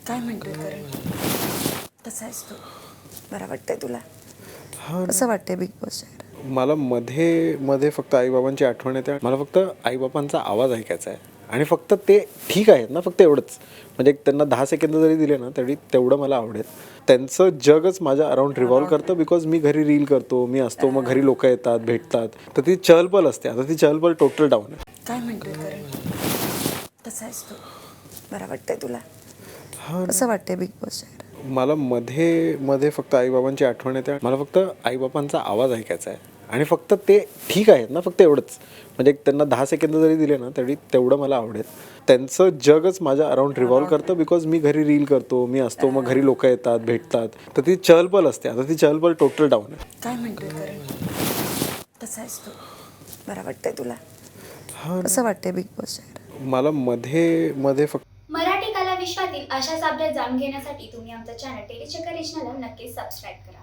काय म्हणतोय करण? कसा आहेस तू? बरं वाटतंय तुला? हां, कसं वाटतंय बिग बॉसच्या? मला मध्ये मध्ये फक्त आईबाबांची आठवण येते. मला फक्त आईबाबांचा आवाज ऐकायचा आहे आणि फक्त ते ठीक आहेत ना, फक्त एवढंच. म्हणजे त्यांना 10 सेकंद जरी दिले ना, तरी तेवढं मला आवडेल. त्यांचं जगच माझ्या अराउंड रिव्हॉल्व करतं, बिकॉज मी घरी रील करतो, मी असतो, मग घरी लोक येतात, भेटतात, तर ती चहलपल असते. आता ती चहलपल टोटल डाऊन आहे. काय म्हणतोय करण? कसा आहेस तू? बरं वाटतंय तुला? हां, कसं वाटतंय बिग बॉसच्या? मला मध्ये मध्ये फक्त आईबाबांची आठवण येते. मला फक्त आईबाबांचा आवाज ऐकायचा आहे आणि फक्त ते ठीक आहेत ना, फक्त एवढंच. म्हणजे त्यांना 10 सेकंद जरी दिले ना, तरी तेवढं मला आवडेल. त्यांचं जगच माझ्या अराउंड रिव्हॉल्व करतं, बिकॉज मी घरी रील करतो, मी असतो, मग घरी लोक येतात, भेटतात, तर ती चहलपल असते. आता ती चहलपल टोटल डाऊन आहे. काय म्हणतोय करण? कसा आहेस तू? बरं वाटतंय तुला? हां, कसं वाटतंय बिग बॉसच्या? मला मध्ये मध्ये फक्त मराठी कला विश्वातील अशाच अपडेट जाणून घेण्यासाठी तुम्ही आमचं चॅनल टेलीचक्कर रिजनला नक्कीच सबस्क्राईब करा.